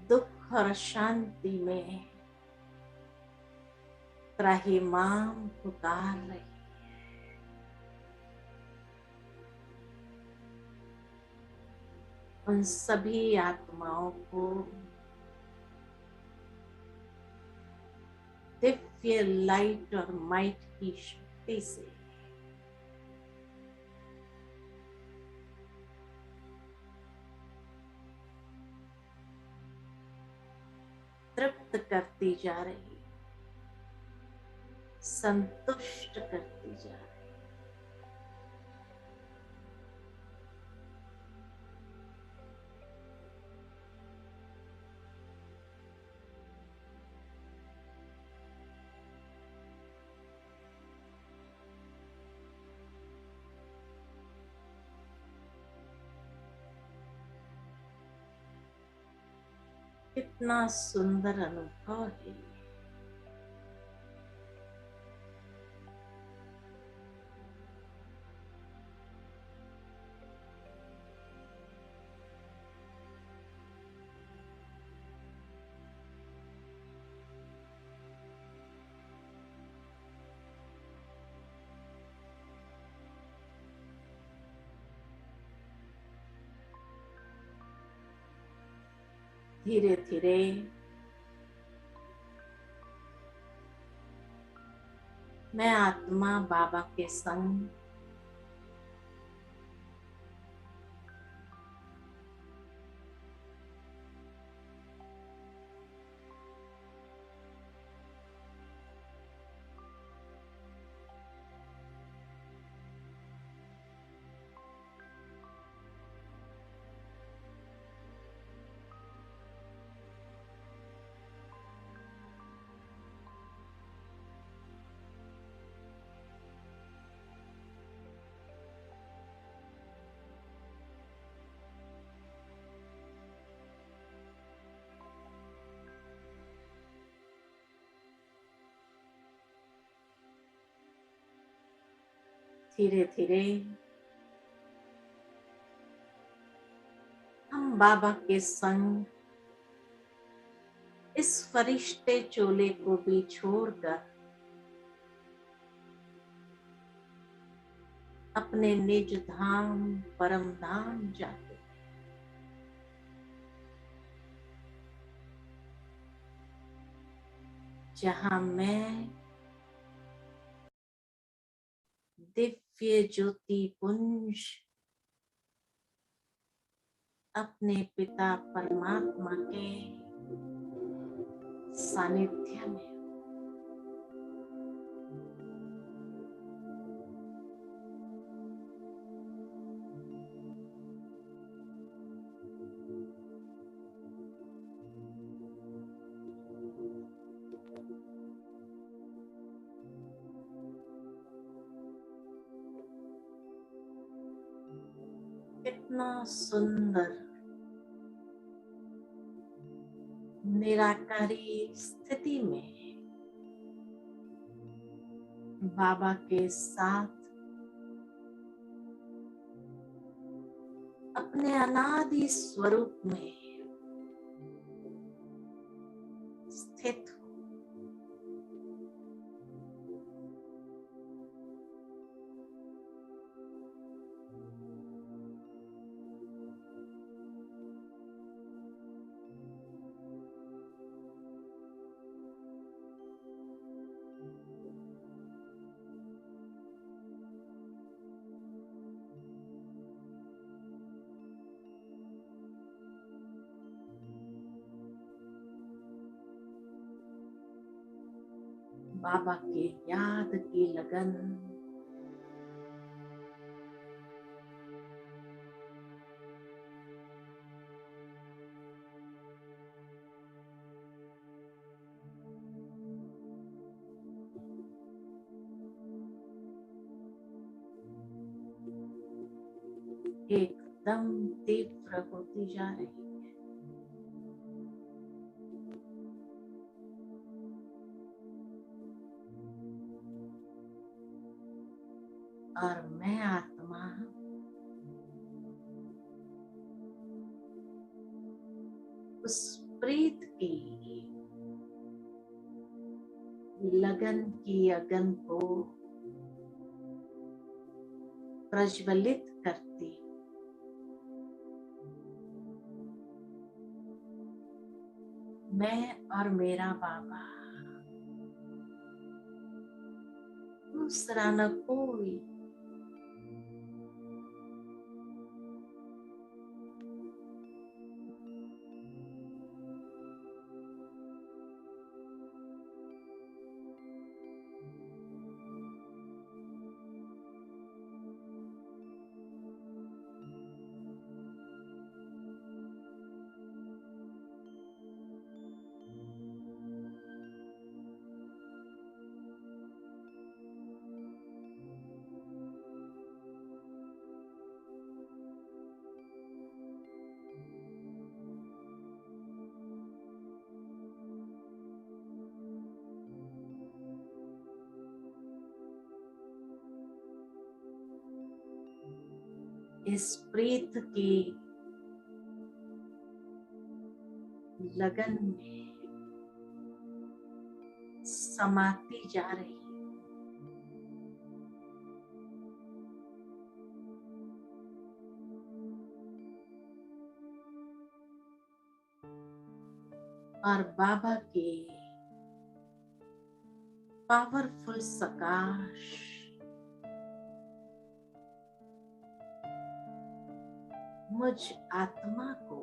दुख और शांति में त्राहिमाम पुकार रही है। उन सभी आत्माओं को दिव्य लाइट और माइट की शक्ति से तृप्त करती जा रही, संतुष्ट करती जा रही। कितना सुंदर अनुभव है। धीरे धीरे मैं आत्मा बाबा के संग धीरे धीरे हम बाबा के संग इस फरिश्ते चोले को भी छोड़कर अपने निज धाम परम धाम जाते, जहां मैं दिव्य ज्योति पुंज अपने पिता परमात्मा के सानिध्य में कितना सुंदर निराकारी स्थिति में बाबा के साथ अपने अनादि स्वरूप में स्थित हो। बाबा के याद की लगन एकदम तीव्र होती जा रही है। और मैं आत्मा उस प्रीत की लगन की अगन को प्रज्वलित करती मैं और मेरा बाबा, दूसरा न कोई। इस प्रीत की लगन में समाती जा रही है। और बाबा के पावरफुल प्रकाश मुझ आत्मा को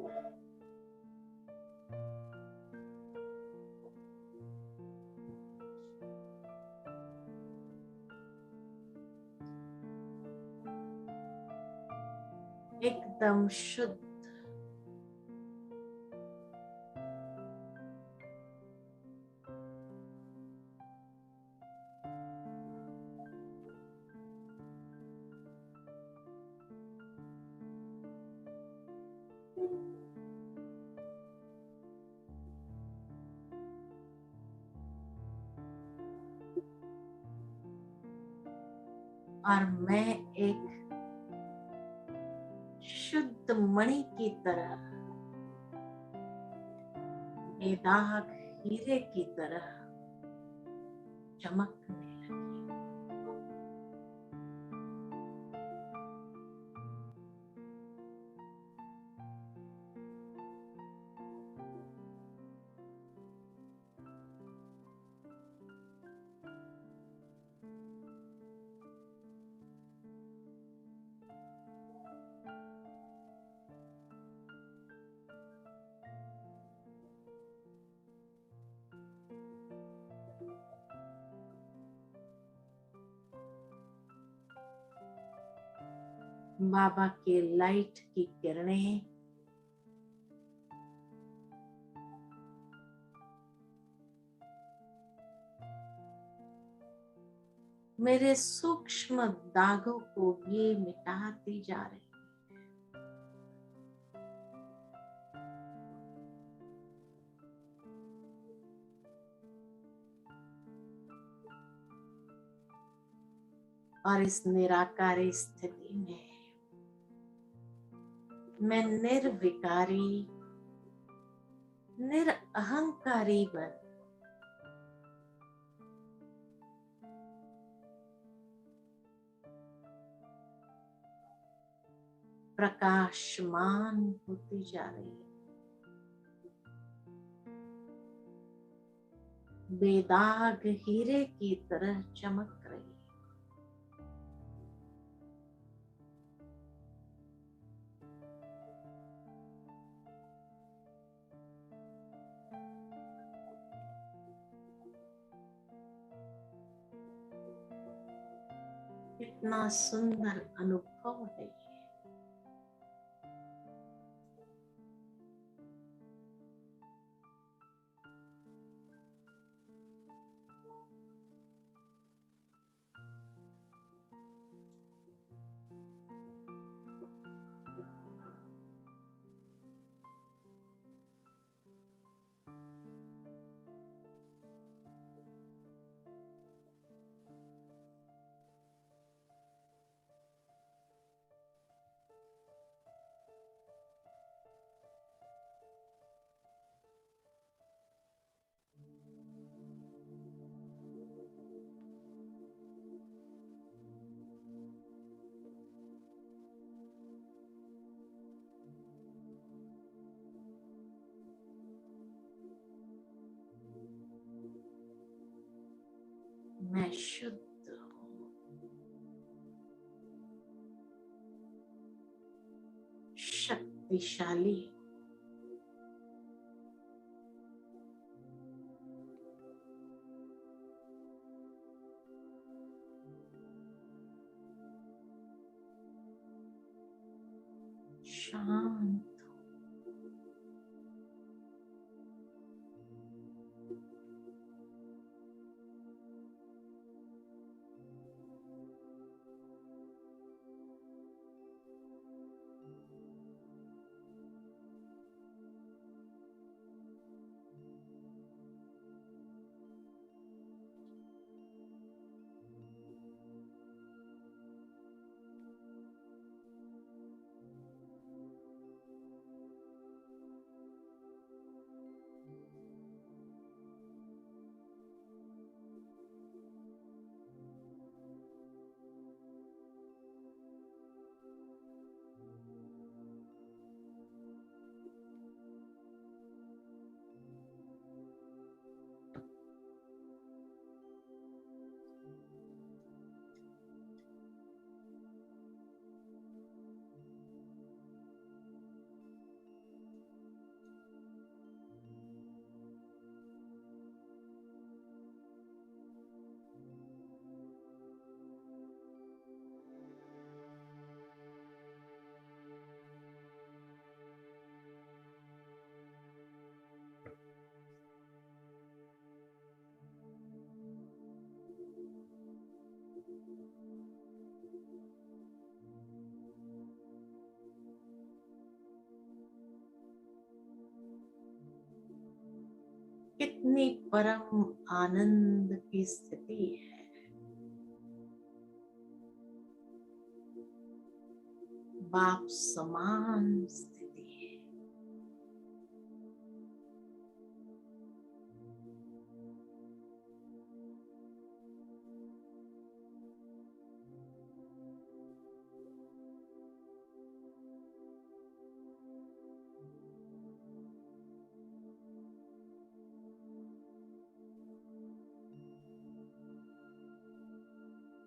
एकदम शुद्ध और मैं एक शुद्ध मणि की तरह, बेदाग हीरे की तरह चमकने लगी। बाबा के लाइट की किरणें मेरे सूक्ष्म दागों को भी मिटाती जा रही। और इस निराकारी स्थिति में मैं निर्विकारी, निरअहंकारी बन प्रकाशमान होती जा रही है। बेदाग हीरे की तरह चमक रही है। कितना सुंदर अनुभव है ये। मैं शुद्ध हूँ, शक्तिशाली हूँ। शांत कितनी परम आनंद की स्थिति है। बाप समान स्थिति है।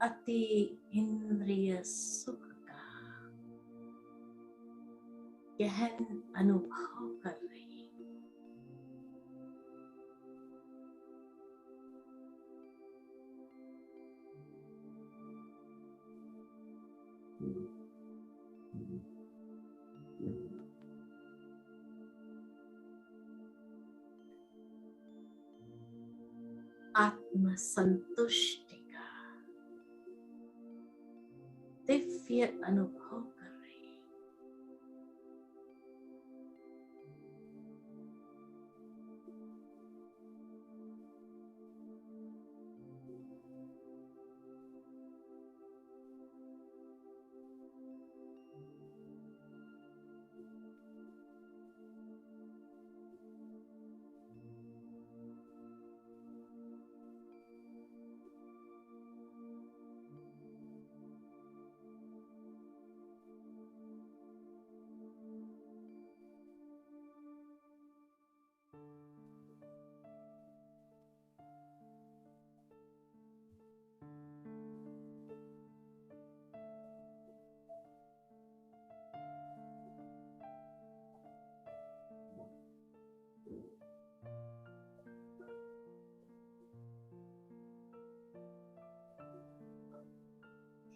अति इंद्रिय सुख का गहन अनुभव कर रही हूँ। आत्म संतुष्टि का दिव्य अनुभव कर रही हूँ।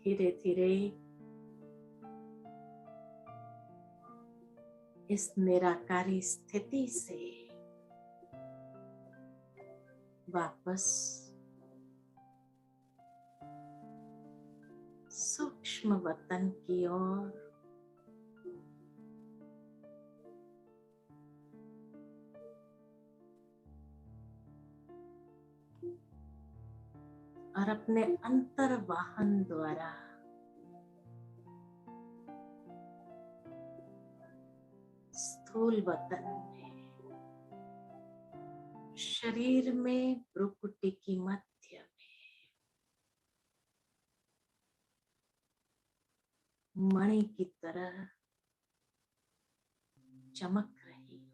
धीरे धीरे इस निराकारी स्थिति से वापस सूक्ष्म वतन की ओर और अपने अंतर वाहन द्वारा स्थूल वतन में शरीर में भ्रुकुटी की मध्य में मणि की तरह चमक रही हूँ।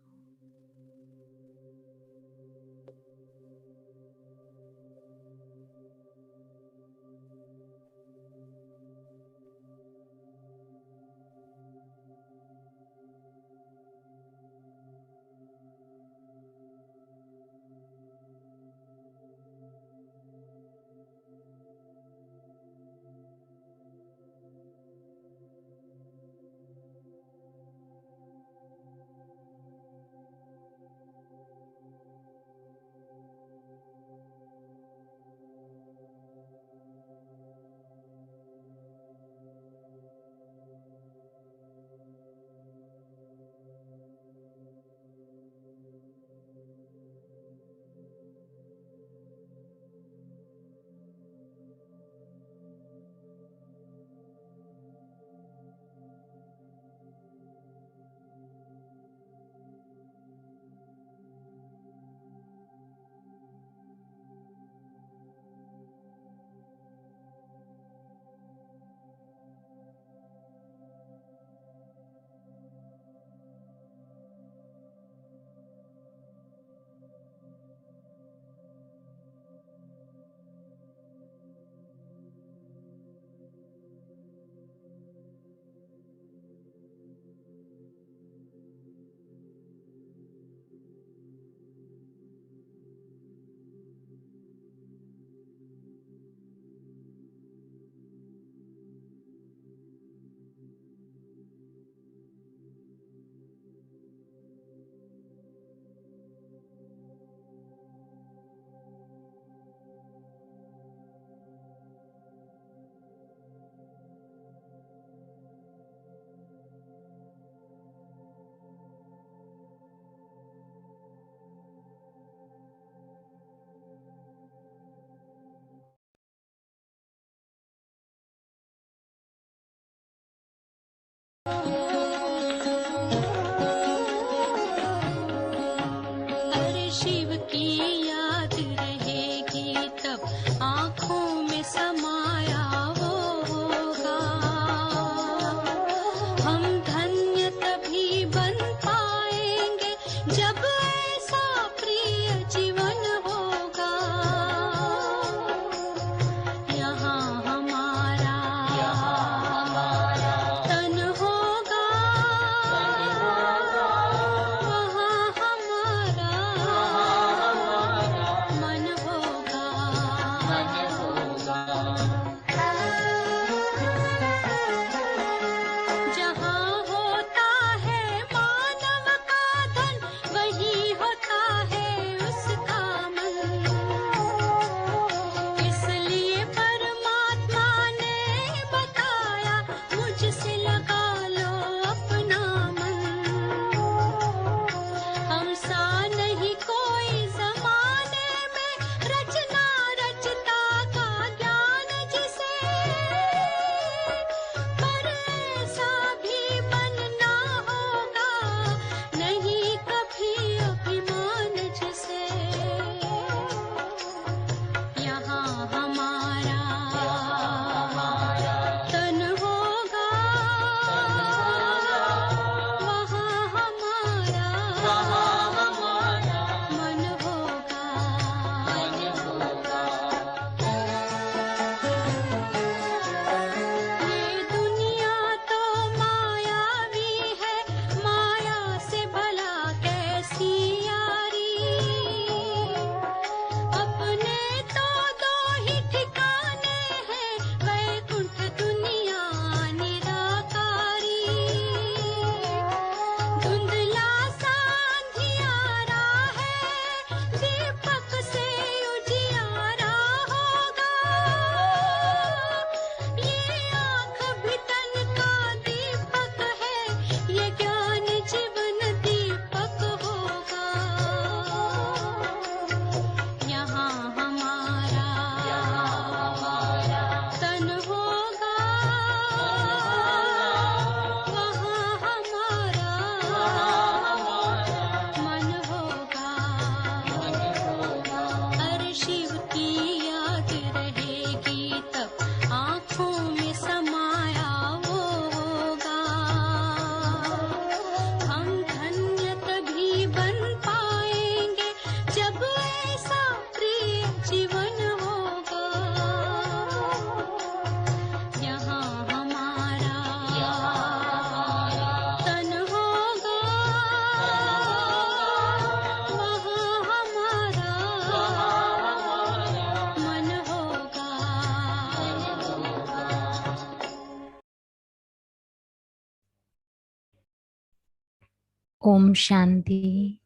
ओम शांति।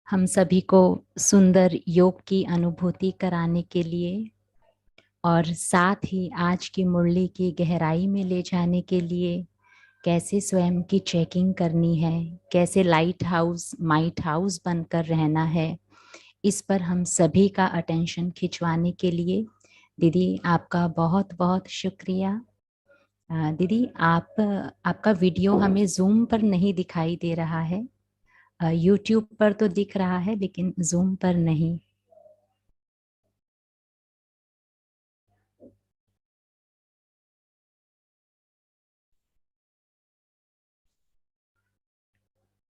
हम सभी को सुंदर योग की अनुभूति कराने के लिए और साथ ही आज की मुरली की गहराई में ले जाने के लिए कैसे स्वयं की चेकिंग करनी है, कैसे लाइट हाउस माइट हाउस बनकर रहना है, इस पर हम सभी का अटेंशन खिंचवाने के लिए दीदी आपका बहुत बहुत शुक्रिया। दीदी आपका वीडियो हमें जूम पर नहीं दिखाई दे रहा है। यूट्यूब पर तो दिख रहा है लेकिन जूम पर नहीं।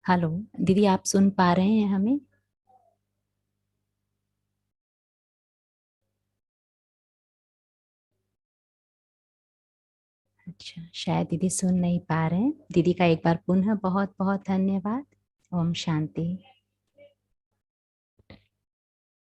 हेलो दीदी, आप सुन पा रहे हैं हमें? अच्छा, शायद दीदी सुन नहीं पा रहे हैं। दीदी का एक बार पुनः बहुत बहुत धन्यवाद। ओम शांति।